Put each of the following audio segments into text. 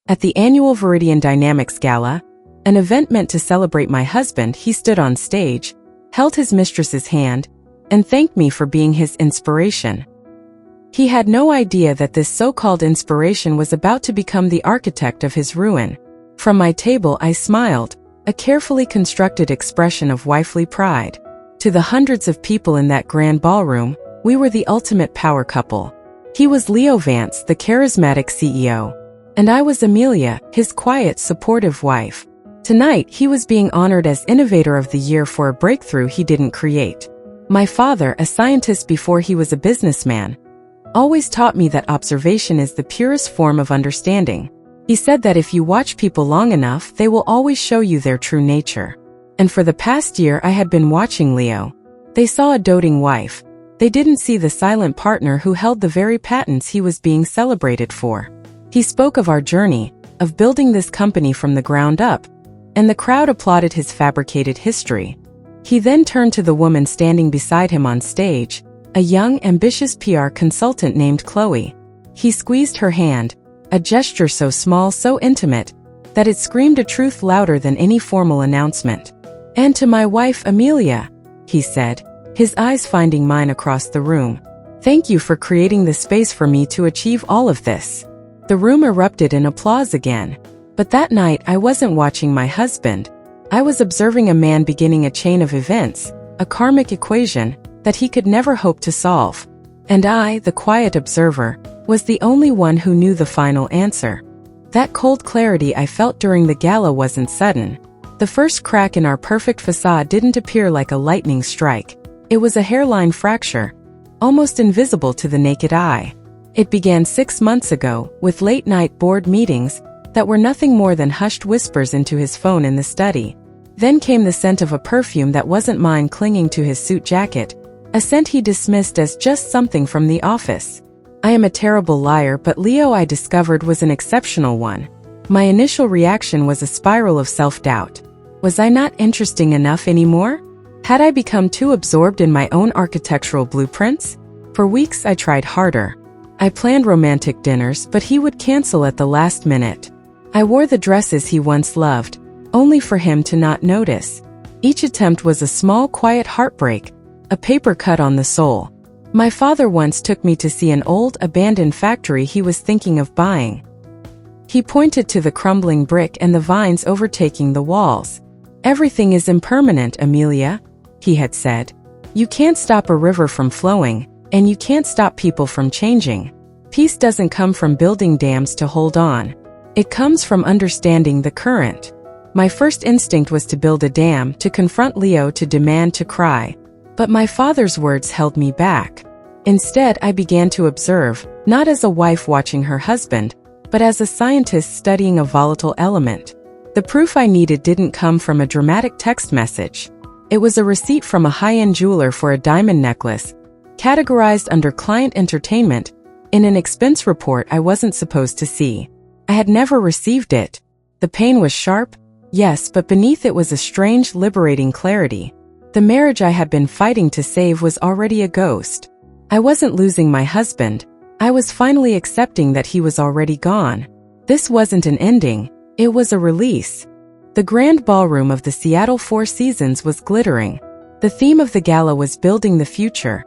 At the annual Viridian Dynamics Gala, an event meant to celebrate my husband, he stood on stage, held his mistress's hand, and thanked me for being his inspiration. He had no idea that this so-called inspiration was about to become the architect of his ruin. From my table I smiled, a carefully constructed expression of wifely pride. To the hundreds of people in that grand ballroom, we were the ultimate power couple. He was Leo Vance, the charismatic CEO, and I was Amelia, his quiet, supportive wife. Tonight, he was being honored as Innovator of the Year for a breakthrough he didn't create. My father, a scientist before he was a businessman, always taught me that observation is the purest form of understanding. He said that if you watch people long enough, they will always show you their true nature. And for the past year I had been watching Leo. They saw a doting wife. They didn't see the silent partner who held the very patents he was being celebrated for. He spoke of our journey, of building this company from the ground up, and the crowd applauded his fabricated history. He then turned to the woman standing beside him on stage, a young, ambitious PR consultant named Chloe. He squeezed her hand, a gesture so small, so intimate, that it screamed a truth louder than any formal announcement. "And to my wife Amelia," he said, his eyes finding mine across the room. "Thank you for creating the space for me to achieve all of this." The room erupted in applause again. But that night I wasn't watching my husband. I was observing a man beginning a chain of events, a karmic equation that he could never hope to solve. And I, the quiet observer, was the only one who knew the final answer. That cold clarity I felt during the gala wasn't sudden. The first crack in our perfect facade didn't appear like a lightning strike. It was a hairline fracture, almost invisible to the naked eye. It began 6 months ago, with late-night board meetings that were nothing more than hushed whispers into his phone in the study. Then came the scent of a perfume that wasn't mine clinging to his suit jacket, a scent he dismissed as just something from the office. I am a terrible liar, but Leo, I discovered, was an exceptional one. My initial reaction was a spiral of self-doubt. Was I not interesting enough anymore? Had I become too absorbed in my own architectural blueprints? For weeks I tried harder. I planned romantic dinners, but he would cancel at the last minute. I wore the dresses he once loved, only for him to not notice. Each attempt was a small, quiet heartbreak, a paper cut on the soul. My father once took me to see an old, abandoned factory he was thinking of buying. He pointed to the crumbling brick and the vines overtaking the walls. "Everything is impermanent, Amelia," he had said. "You can't stop a river from flowing, and you can't stop people from changing. Peace doesn't come from building dams to hold on. It comes from understanding the current." My first instinct was to build a dam, to confront Leo, to demand, to cry. But my father's words held me back. Instead, I began to observe, not as a wife watching her husband, but as a scientist studying a volatile element. The proof I needed didn't come from a dramatic text message. It was a receipt from a high-end jeweler for a diamond necklace, categorized under client entertainment, in an expense report I wasn't supposed to see. I had never received it. The pain was sharp, yes, but beneath it was a strange, liberating clarity. The marriage I had been fighting to save was already a ghost. I wasn't losing my husband. I was finally accepting that he was already gone. This wasn't an ending. It was a release. The grand ballroom of the Seattle Four Seasons was glittering. The theme of the gala was building the future.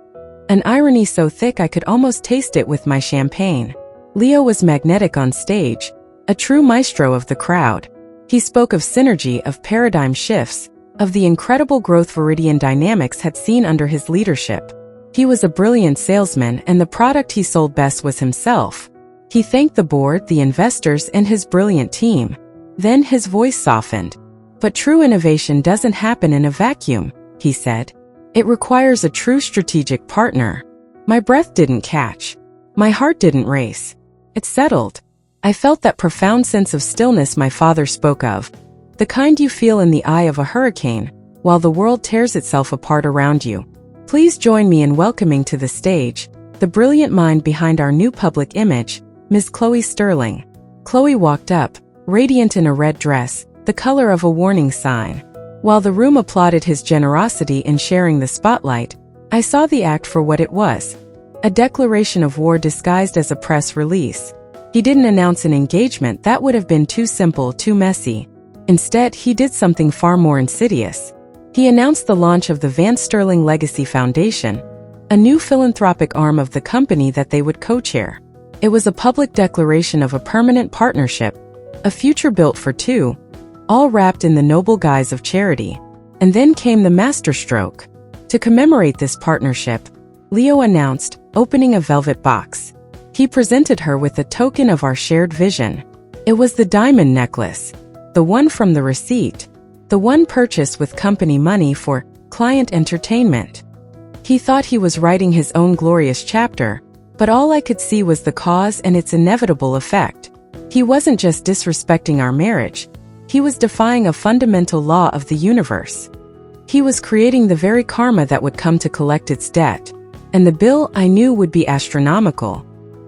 An irony so thick I could almost taste it with my champagne. Leo was magnetic on stage, a true maestro of the crowd. He spoke of synergy, of paradigm shifts, of the incredible growth Viridian Dynamics had seen under his leadership. He was a brilliant salesman, and the product he sold best was himself. He thanked the board, the investors, and his brilliant team. Then his voice softened. "But true innovation doesn't happen in a vacuum," he said. "It requires a true strategic partner." My breath didn't catch. My heart didn't race. It settled. I felt that profound sense of stillness my father spoke of, the kind you feel in the eye of a hurricane, while the world tears itself apart around you. Please join me in welcoming to the stage the brilliant mind behind our new public image, Ms. Chloe Sterling. Chloe walked up, radiant in a red dress, the color of a warning sign. While the room applauded his generosity in sharing the spotlight, I saw the act for what it was: a declaration of war disguised as a press release. He didn't announce an engagement. That would have been too simple, too messy. Instead, he did something far more insidious. He announced the launch of the Van Sterling Legacy Foundation, a new philanthropic arm of the company that they would co-chair. It was a public declaration of a permanent partnership, a future built for two, all wrapped in the noble guise of charity. And then came the masterstroke. To commemorate this partnership, Leo announced opening a velvet box. He presented her with a token of our shared vision. It was the diamond necklace, the one from the receipt, the one purchased with company money for client entertainment. He thought he was writing his own glorious chapter, but all I could see was the cause and its inevitable effect. He wasn't just disrespecting our marriage, he was defying a fundamental law of the universe. He was creating the very karma that would come to collect its debt, and the bill I knew would be astronomical.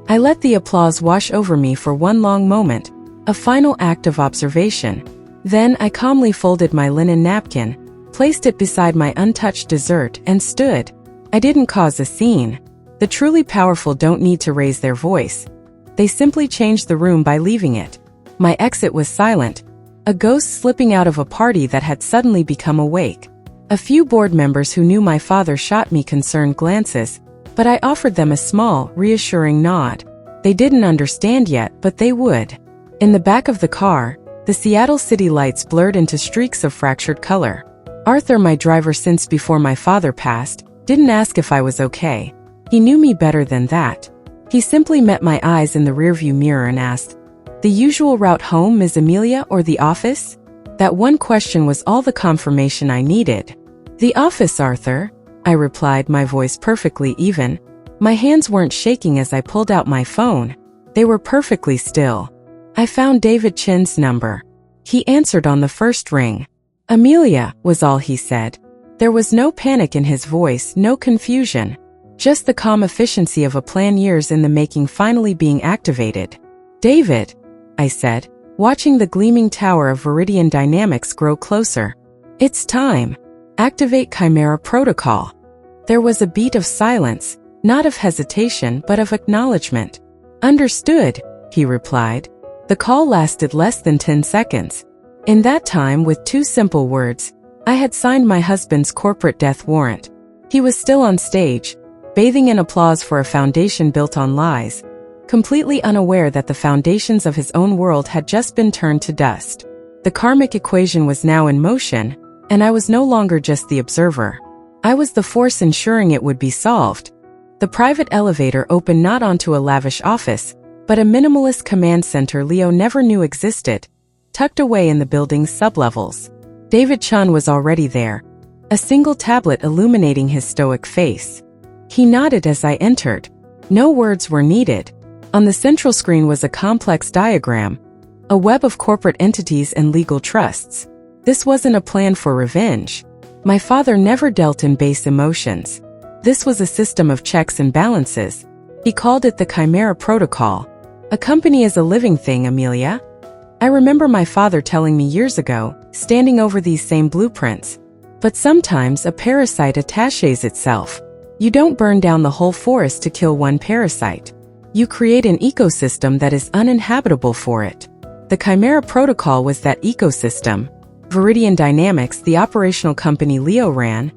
I let the applause wash over me for one long moment, a final act of observation. Then I calmly folded my linen napkin, placed it beside my untouched dessert, and stood. I didn't cause a scene. The truly powerful don't need to raise their voice. They simply change the room by leaving it. My exit was silent, a ghost slipping out of a party that had suddenly become awake. A few board members who knew my father shot me concerned glances, but I offered them a small, reassuring nod. They didn't understand yet, but they would. In the back of the car, the Seattle city lights blurred into streaks of fractured color. Arthur, my driver since before my father passed, didn't ask if I was okay. He knew me better than that. He simply met my eyes in the rearview mirror and asked, "The usual route home, Ms. Amelia, or the office?" That one question was all the confirmation I needed. "The office, Arthur," I replied, my voice perfectly even. My hands weren't shaking as I pulled out my phone. They were perfectly still. I found David Chin's number. He answered on the first ring. "Amelia," was all he said. There was no panic in his voice, no confusion. Just the calm efficiency of a plan years in the making finally being activated. "David," I said, watching the gleaming tower of Viridian Dynamics grow closer. "It's time. Activate Chimera Protocol." There was a beat of silence, not of hesitation but of acknowledgement. "Understood," he replied. The call lasted less than 10 seconds. In that time, with two simple words, I had signed my husband's corporate death warrant. He was still on stage, bathing in applause for a foundation built on lies, completely unaware that the foundations of his own world had just been turned to dust. The karmic equation was now in motion, and I was no longer just the observer. I was the force ensuring it would be solved. The private elevator opened not onto a lavish office, but a minimalist command center Leo never knew existed, tucked away in the building's sublevels. David Chun was already there, a single tablet illuminating his stoic face. He nodded as I entered. No words were needed. On the central screen was a complex diagram, a web of corporate entities and legal trusts. This wasn't a plan for revenge. My father never dealt in base emotions. This was a system of checks and balances. He called it the Chimera Protocol. "A company is a living thing, Amelia." I remember my father telling me years ago, standing over these same blueprints. But sometimes a parasite attaches itself. You don't burn down the whole forest to kill one parasite. You create an ecosystem that is uninhabitable for it. The Chimera Protocol was that ecosystem. Viridian Dynamics, the operational company Leo ran,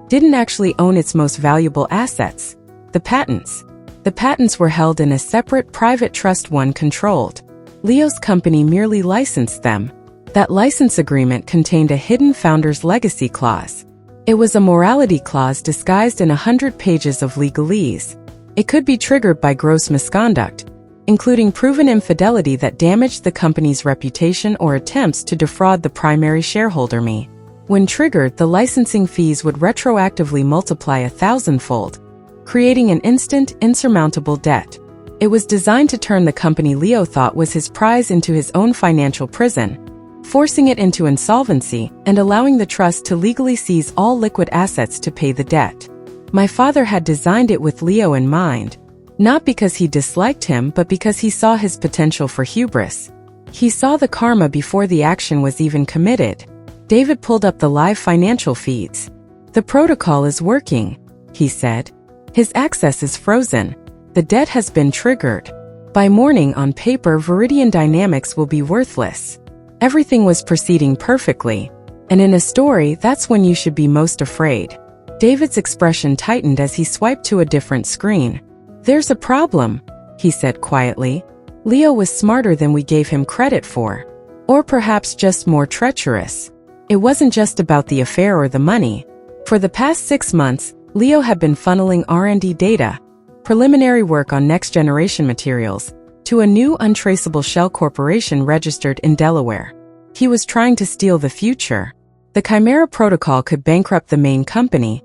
didn't actually own its most valuable assets, the patents. The patents were held in a separate private trust one controlled. Leo's company merely licensed them. That license agreement contained a hidden founder's legacy clause. It was a morality clause disguised in 100 pages of legalese. It could be triggered by gross misconduct, including proven infidelity that damaged the company's reputation or attempts to defraud the primary shareholder, me. When triggered, the licensing fees would retroactively multiply 1,000-fold, creating an instant, insurmountable debt. It was designed to turn the company Leo thought was his prize into his own financial prison, forcing it into insolvency and allowing the trust to legally seize all liquid assets to pay the debt. My father had designed it with Leo in mind, not because he disliked him but because he saw his potential for hubris. He saw the karma before the action was even committed. David pulled up the live financial feeds. "The protocol is working," he said. "His access is frozen. The debt has been triggered." By morning, on paper, Viridian dynamics will be worthless. Everything was proceeding perfectly. And in a story, that's when you should be most afraid. David's expression tightened as he swiped to a different screen. There's a problem, he said quietly. Leo was smarter than we gave him credit for. Or perhaps just more treacherous. It wasn't just about the affair or the money. For the past 6 months, Leo had been funneling R&D data, preliminary work on next-generation materials, to a new untraceable shell corporation registered in Delaware. He was trying to steal the future. The Chimera Protocol could bankrupt the main company,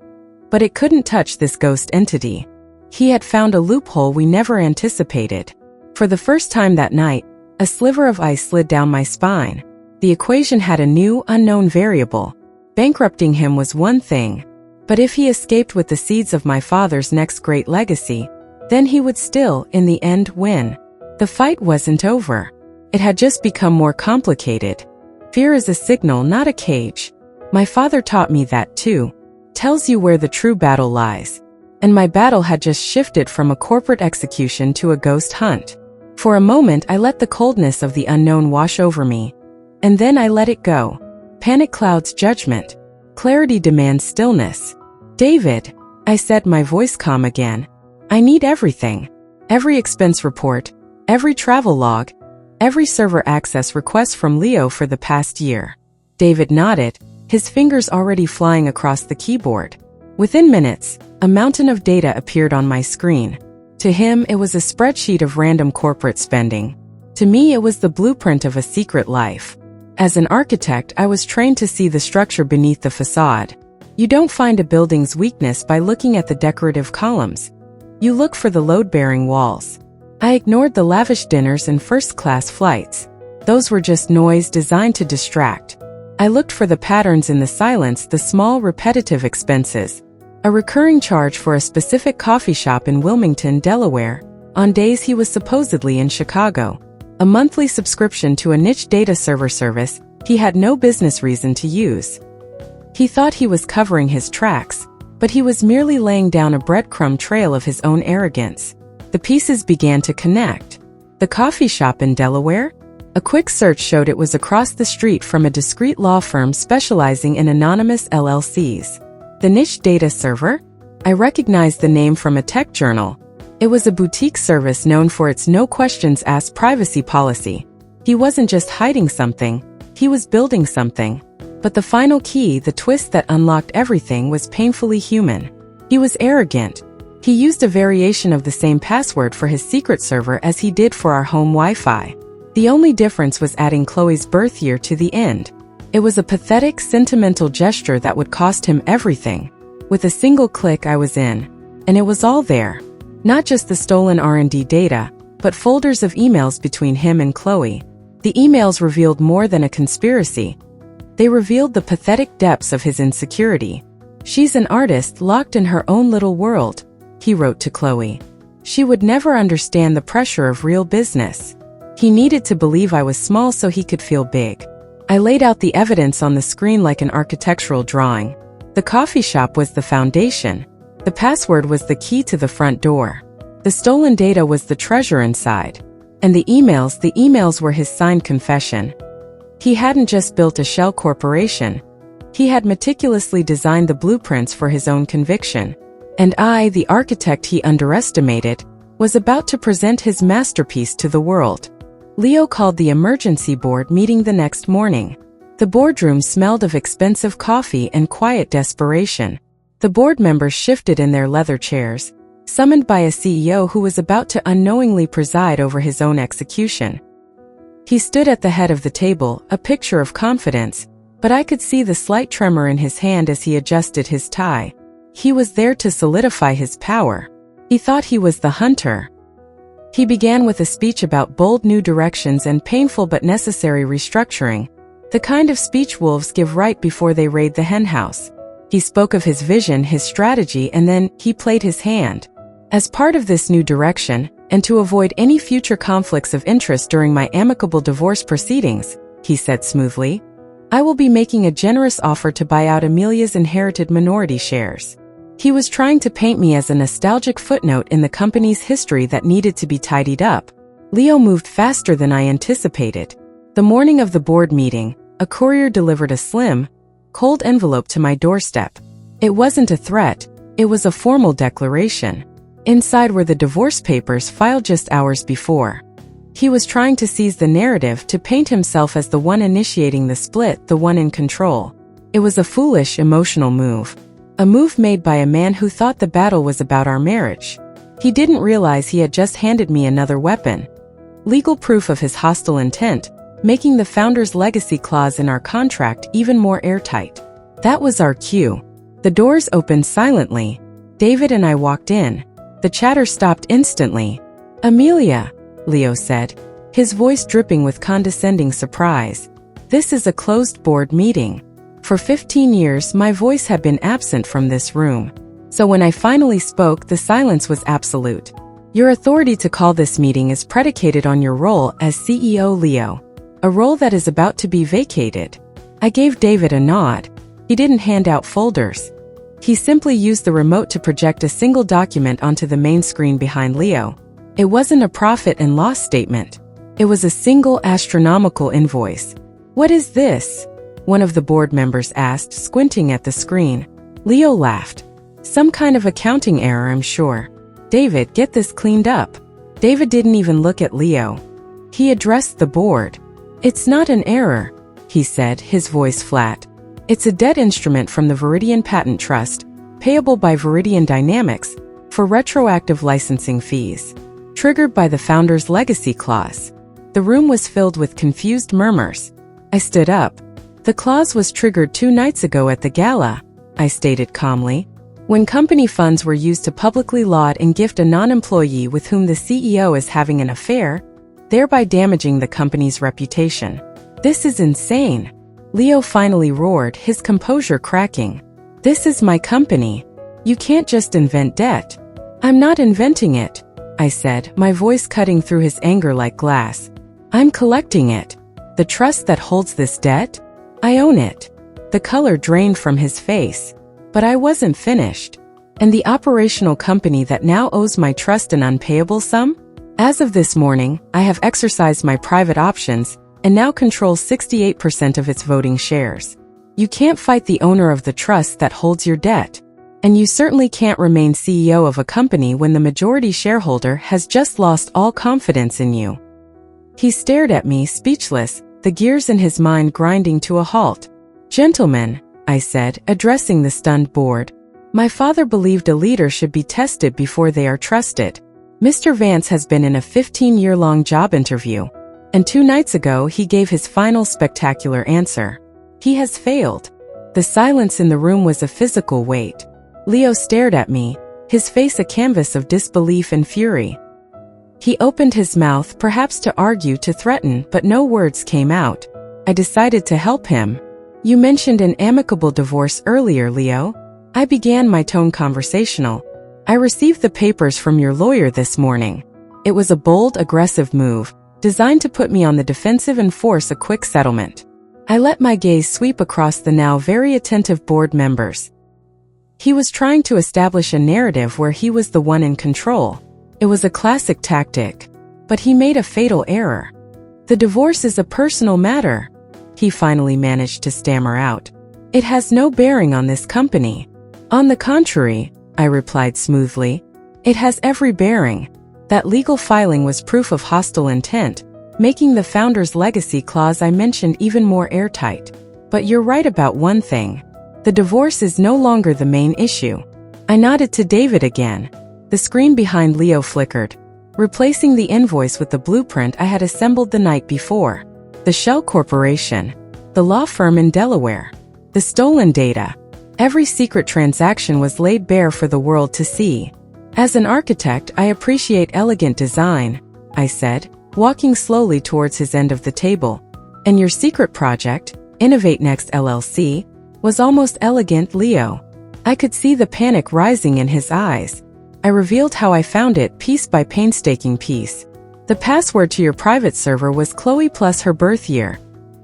but it couldn't touch this ghost entity. He had found a loophole we never anticipated. For the first time that night, a sliver of ice slid down my spine. The equation had a new, unknown variable. Bankrupting him was one thing, but if he escaped with the seeds of my father's next great legacy, then he would still, in the end, win. The fight wasn't over. It had just become more complicated. Fear is a signal, not a cage. My father taught me that too. Tells you where the true battle lies. And my battle had just shifted from a corporate execution to a ghost hunt. For a moment, I let the coldness of the unknown wash over me. And then I let it go. Panic clouds judgment. Clarity demands stillness. David, I said, my voice calm again. I need everything. Every expense report, every travel log, every server access request from Leo for the past year. David nodded, his fingers already flying across the keyboard. Within minutes, a mountain of data appeared on my screen. To him, it was a spreadsheet of random corporate spending. To me, it was the blueprint of a secret life. As an architect, I was trained to see the structure beneath the facade. You don't find a building's weakness by looking at the decorative columns. You look for the load-bearing walls. I ignored the lavish dinners and first-class flights. Those were just noise designed to distract. I looked for the patterns in the silence, the small, repetitive expenses. A recurring charge for a specific coffee shop in Wilmington, Delaware, on days he was supposedly in Chicago. A monthly subscription to a niche data server service he had no business reason to use. He thought he was covering his tracks, but he was merely laying down a breadcrumb trail of his own arrogance. The pieces began to connect. The coffee shop in Delaware? A quick search showed it was across the street from a discreet law firm specializing in anonymous LLCs. The niche data server? I recognized the name from a tech journal. It was a boutique service known for its no questions asked privacy policy. He wasn't just hiding something, he was building something. But the final key, the twist that unlocked everything, was painfully human. He was arrogant. He used a variation of the same password for his secret server as he did for our home Wi-Fi. The only difference was adding Chloe's birth year to the end. It was a pathetic, sentimental gesture that would cost him everything. With a single click, I was in. And it was all there. Not just the stolen R&D data, but folders of emails between him and Chloe. The emails revealed more than a conspiracy. They revealed the pathetic depths of his insecurity. She's an artist locked in her own little world, he wrote to Chloe. She would never understand the pressure of real business. He needed to believe I was small so he could feel big. I laid out the evidence on the screen like an architectural drawing. The coffee shop was the foundation. The password was the key to the front door. The stolen data was the treasure inside. And the emails were his signed confession. He hadn't just built a shell corporation. He had meticulously designed the blueprints for his own conviction. And I, the architect he underestimated, was about to present his masterpiece to the world. Leo called the emergency board meeting the next morning. The boardroom smelled of expensive coffee and quiet desperation. The board members shifted in their leather chairs, summoned by a CEO who was about to unknowingly preside over his own execution. He stood at the head of the table, a picture of confidence, but I could see the slight tremor in his hand as he adjusted his tie. He was there to solidify his power. He thought he was the hunter. He began with a speech about bold new directions and painful but necessary restructuring, the kind of speech wolves give right before they raid the henhouse. He spoke of his vision, his strategy, and then he played his hand. As part of this new direction, and to avoid any future conflicts of interest during my amicable divorce proceedings, he said smoothly, I will be making a generous offer to buy out Amelia's inherited minority shares. He was trying to paint me as a nostalgic footnote in the company's history that needed to be tidied up. Leo moved faster than I anticipated. The morning of the board meeting, a courier delivered a slim, cold envelope to my doorstep. It wasn't a threat, it was a formal declaration. Inside were the divorce papers filed just hours before. He was trying to seize the narrative to paint himself as the one initiating the split, the one in control. It was a foolish, emotional move. A move made by a man who thought the battle was about our marriage. He didn't realize he had just handed me another weapon. Legal proof of his hostile intent, making the founder's legacy clause in our contract even more airtight. That was our cue. The doors opened silently. David and I walked in. The chatter stopped instantly. "Amelia," Leo said, his voice dripping with condescending surprise. "This is a closed board meeting." For 15 years, my voice had been absent from this room. So when I finally spoke, the silence was absolute. "Your authority to call this meeting is predicated on your role as CEO, Leo. A role that is about to be vacated." I gave David a nod. He didn't hand out folders. He simply used the remote to project a single document onto the main screen behind Leo. It wasn't a profit and loss statement. It was a single astronomical invoice. "What is this?" one of the board members asked, squinting at the screen. Leo laughed. "Some kind of accounting error, I'm sure. David, get this cleaned up." David didn't even look at Leo. He addressed the board. "It's not an error," he said, his voice flat. "It's a debt instrument from the Viridian Patent Trust, payable by Viridian Dynamics, for retroactive licensing fees, triggered by the founder's legacy clause." The room was filled with confused murmurs. I stood up. "The clause was triggered 2 nights ago at the gala," I stated calmly, "when company funds were used to publicly laud and gift a non-employee with whom the CEO is having an affair, thereby damaging the company's reputation. This is insane." Leo finally roared, his composure cracking. "This is my company. You can't just invent debt." "I'm not inventing it," I said, my voice cutting through his anger like glass. "I'm collecting it. The trust that holds this debt? I own it." The color drained from his face. But I wasn't finished. "And the operational company that now owes my trust an unpayable sum? As of this morning, I have exercised my private options and now control 68% of its voting shares. You can't fight the owner of the trust that holds your debt. And you certainly can't remain CEO of a company when the majority shareholder has just lost all confidence in you." He stared at me, speechless, the gears in his mind grinding to a halt. "Gentlemen," I said, addressing the stunned board, "my father believed a leader should be tested before they are trusted. Mr. Vance has been in a 15-year-long job interview, and 2 nights ago he gave his final spectacular answer. He has failed." The silence in the room was a physical weight. Leo stared at me, his face a canvas of disbelief and fury. He opened his mouth, perhaps to argue, to threaten, but no words came out. I decided to help him. "You mentioned an amicable divorce earlier, Leo." I began, my tone conversational. "I received the papers from your lawyer this morning." It was a bold, aggressive move, designed to put me on the defensive and force a quick settlement. I let my gaze sweep across the now very attentive board members. He was trying to establish a narrative where he was the one in control. It was a classic tactic. But he made a fatal error. "The divorce is a personal matter," he finally managed to stammer out. "It has no bearing on this company." "On the contrary," I replied smoothly, "it has every bearing. That legal filing was proof of hostile intent, making the founder's legacy clause I mentioned even more airtight. But you're right about one thing. The divorce is no longer the main issue." I nodded to David again. The screen behind Leo flickered, replacing the invoice with the blueprint I had assembled the night before. The shell corporation, the law firm in Delaware, the stolen data. Every secret transaction was laid bare for the world to see. "As an architect, I appreciate elegant design," I said, walking slowly towards his end of the table. "And your secret project, Innovate Next LLC, was almost elegant, Leo." I could see the panic rising in his eyes. I revealed how I found it, piece by painstaking piece. "The password to your private server was Chloe plus her birth year,"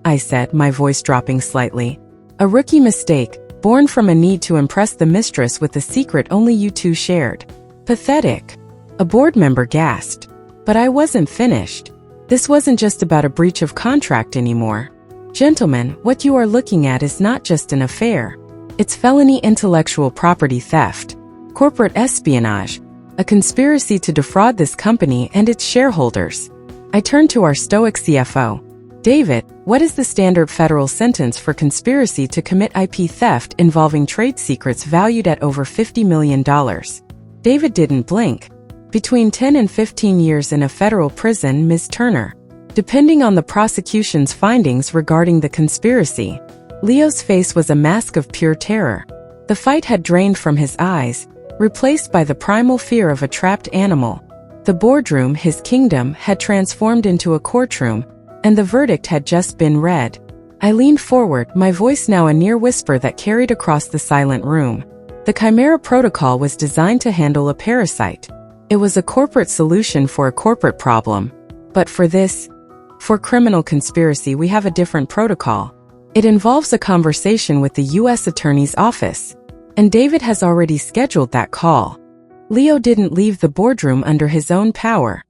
I said, my voice dropping slightly. "A rookie mistake, born from a need to impress the mistress with a secret only you two shared." "Pathetic," a board member gasped. But I wasn't finished. This wasn't just about a breach of contract anymore. Gentlemen, what you are looking at is not just an affair. It's felony intellectual property theft, corporate espionage, a conspiracy to defraud this company and its shareholders. I turned to our stoic CFO. David, what is the standard federal sentence for conspiracy to commit IP theft involving trade secrets valued at over $50 million? David didn't blink. Between 10 and 15 years in a federal prison, Ms. Turner, depending on the prosecution's findings regarding the conspiracy. Leo's face was a mask of pure terror. The fight had drained from his eyes, replaced by the primal fear of a trapped animal. The boardroom, his kingdom, had transformed into a courtroom, and the verdict had just been read. I leaned forward, my voice now a near whisper that carried across the silent room. The Chimera Protocol was designed to handle a parasite. It was a corporate solution for a corporate problem. But for criminal conspiracy, we have a different protocol. It involves a conversation with the U.S. Attorney's Office. And David has already scheduled that call. Leo didn't leave the boardroom under his own power.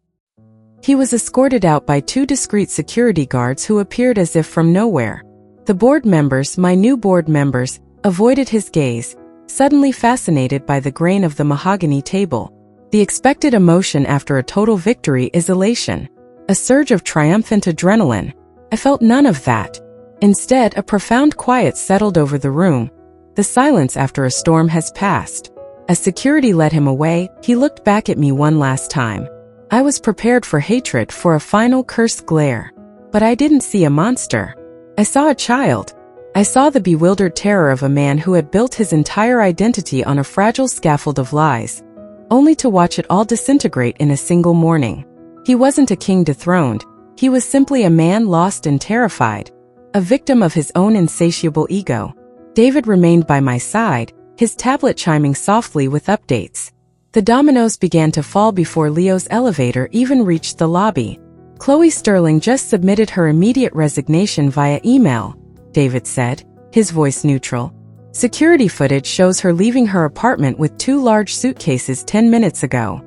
He was escorted out by two discreet security guards who appeared as if from nowhere. The board members, my new board members, avoided his gaze, suddenly fascinated by the grain of the mahogany table. The expected emotion after a total victory is elation, a surge of triumphant adrenaline. I felt none of that. Instead, a profound quiet settled over the room, the silence after a storm has passed. As security led him away, he looked back at me one last time. I was prepared for hatred, for a final cursed glare. But I didn't see a monster. I saw a child. I saw the bewildered terror of a man who had built his entire identity on a fragile scaffold of lies, only to watch it all disintegrate in a single morning. He wasn't a king dethroned. He was simply a man lost and terrified, a victim of his own insatiable ego. David remained by my side, his tablet chiming softly with updates. The dominoes began to fall before Leo's elevator even reached the lobby. Chloe Sterling just submitted her immediate resignation via email, David said, his voice neutral. Security footage shows her leaving her apartment with 2 large suitcases 10 minutes ago.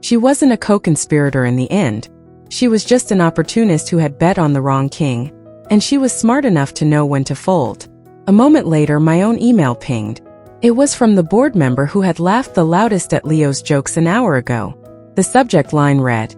She wasn't a co-conspirator in the end. She was just an opportunist who had bet on the wrong king, and she was smart enough to know when to fold. A moment later, my own email pinged. It was from the board member who had laughed the loudest at Leo's jokes an hour ago. The subject line read,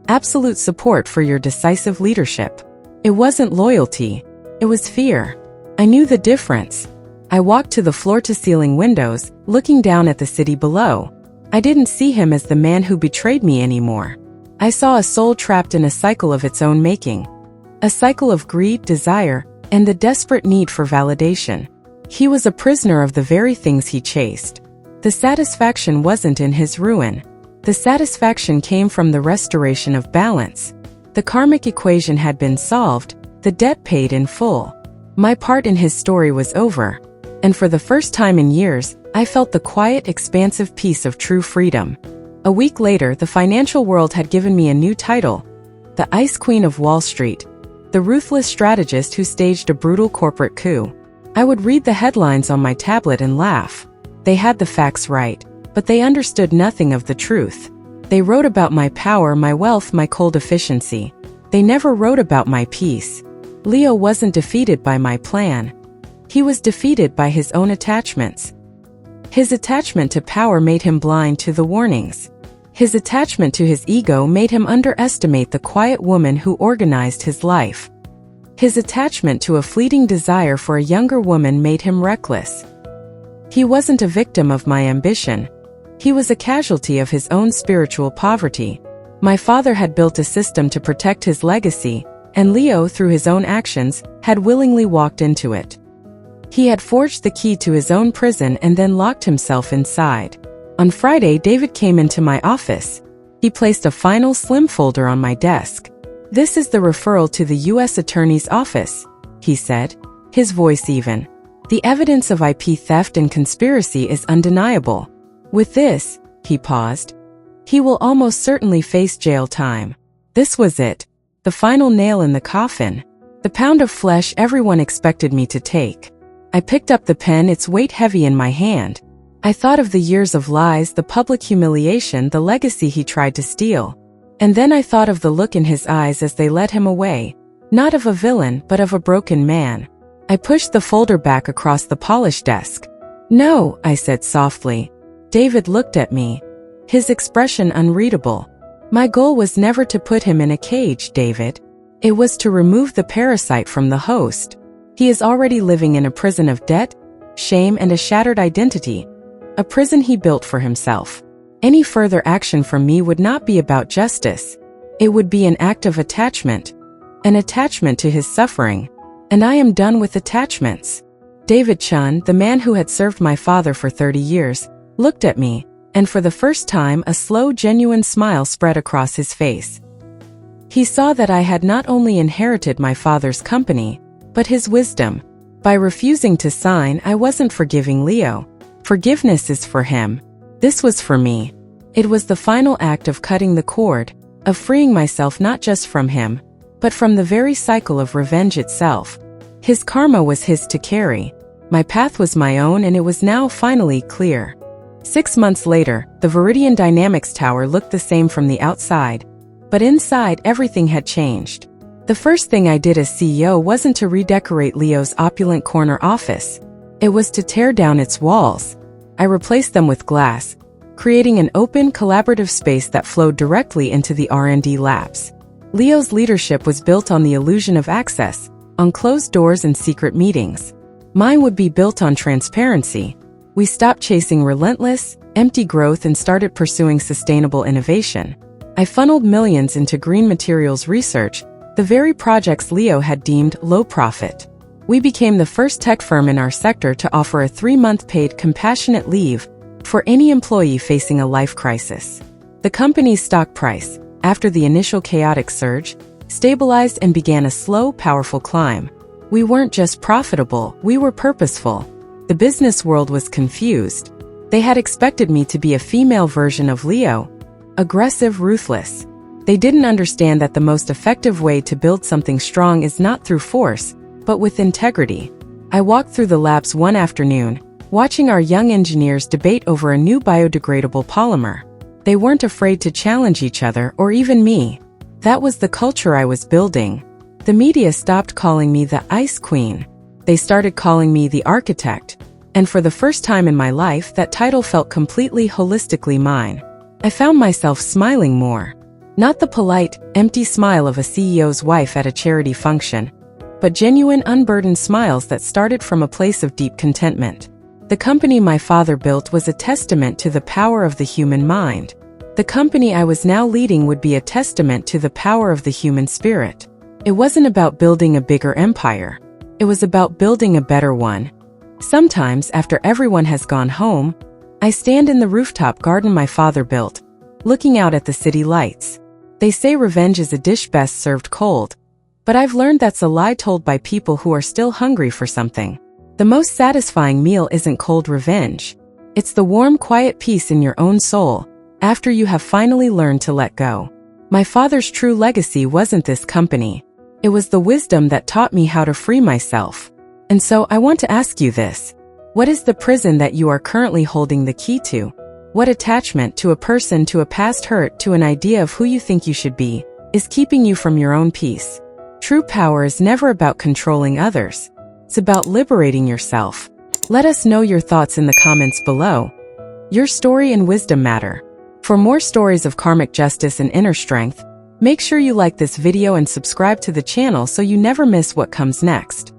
"Absolute support for your decisive leadership." It wasn't loyalty. It was fear. I knew the difference. I walked to the floor-to-ceiling windows, looking down at the city below. I didn't see him as the man who betrayed me anymore. I saw a soul trapped in a cycle of its own making. A cycle of greed, desire, and the desperate need for validation. He was a prisoner of the very things he chased. The satisfaction wasn't in his ruin. The satisfaction came from the restoration of balance. The karmic equation had been solved, the debt paid in full. My part in his story was over. And for the first time in years, I felt the quiet, expansive peace of true freedom. A week later, the financial world had given me a new title, the Ice Queen of Wall Street, the ruthless strategist who staged a brutal corporate coup. I would read the headlines on my tablet and laugh. They had the facts right, but they understood nothing of the truth. They wrote about my power, my wealth, my cold efficiency. They never wrote about my peace. Leo wasn't defeated by my plan. He was defeated by his own attachments. His attachment to power made him blind to the warnings. His attachment to his ego made him underestimate the quiet woman who organized his life. His attachment to a fleeting desire for a younger woman made him reckless. He wasn't a victim of my ambition. He was a casualty of his own spiritual poverty. My father had built a system to protect his legacy, and Leo, through his own actions, had willingly walked into it. He had forged the key to his own prison and then locked himself inside. On Friday, David came into my office. He placed a final slim folder on my desk. "This is the referral to the U.S. Attorney's Office," he said, his voice even. "The evidence of IP theft and conspiracy is undeniable. With this," he paused, "he will almost certainly face jail time." This was it, the final nail in the coffin, the pound of flesh everyone expected me to take. I picked up the pen, its weight heavy in my hand. I thought of the years of lies, the public humiliation, the legacy he tried to steal. And then I thought of the look in his eyes as they led him away, not of a villain but of a broken man. I pushed the folder back across the polished desk. "No," I said softly. David looked at me, his expression unreadable. "My goal was never to put him in a cage, David. It was to remove the parasite from the host. He is already living in a prison of debt, shame, and a shattered identity, a prison he built for himself. Any further action from me would not be about justice. It would be an act of attachment, an attachment to his suffering. And I am done with attachments." David Chun, the man who had served my father for 30 years, looked at me, and for the first time a slow, genuine smile spread across his face. He saw that I had not only inherited my father's company, but his wisdom. By refusing to sign, I wasn't forgiving Leo. Forgiveness is for him. This was for me. It was the final act of cutting the cord, of freeing myself not just from him, but from the very cycle of revenge itself. His karma was his to carry. My path was my own, and it was now finally clear. 6 months later, the Viridian Dynamics Tower looked the same from the outside, but inside everything had changed. The first thing I did as CEO wasn't to redecorate Leo's opulent corner office. It was to tear down its walls. I replaced them with glass, creating an open, collaborative space that flowed directly into the R&D labs. Leo's leadership was built on the illusion of access, on closed doors and secret meetings. Mine would be built on transparency. We stopped chasing relentless, empty growth and started pursuing sustainable innovation. I funneled millions into green materials research, the very projects Leo had deemed low profit. We became the first tech firm in our sector to offer a 3-month paid compassionate leave for any employee facing a life crisis. The company's stock price, after the initial chaotic surge, stabilized and began a slow, powerful climb. We weren't just profitable, we were purposeful. The business world was confused. They had expected me to be a female version of Leo, aggressive, ruthless. They didn't understand that the most effective way to build something strong is not through force, but with integrity. I walked through the labs one afternoon, watching our young engineers debate over a new biodegradable polymer. They weren't afraid to challenge each other or even me. That was the culture I was building. The media stopped calling me the Ice Queen. They started calling me the Architect. And for the first time in my life, that title felt completely holistically mine. I found myself smiling more. Not the polite, empty smile of a CEO's wife at a charity function, but genuine, unburdened smiles that started from a place of deep contentment. The company my father built was a testament to the power of the human mind. The company I was now leading would be a testament to the power of the human spirit. It wasn't about building a bigger empire. It was about building a better one. Sometimes, after everyone has gone home, I stand in the rooftop garden my father built, looking out at the city lights. They say revenge is a dish best served cold, but I've learned that's a lie told by people who are still hungry for something. The most satisfying meal isn't cold revenge. It's the warm, quiet peace in your own soul, after you have finally learned to let go. My father's true legacy wasn't this company. It was the wisdom that taught me how to free myself. And so I want to ask you this. What is the prison that you are currently holding the key to? What attachment to a person, to a past hurt, to an idea of who you think you should be, is keeping you from your own peace? True power is never about controlling others. It's about liberating yourself. Let us know your thoughts in the comments below. Your story and wisdom matter. For more stories of karmic justice and inner strength, make sure you like this video and subscribe to the channel so you never miss what comes next.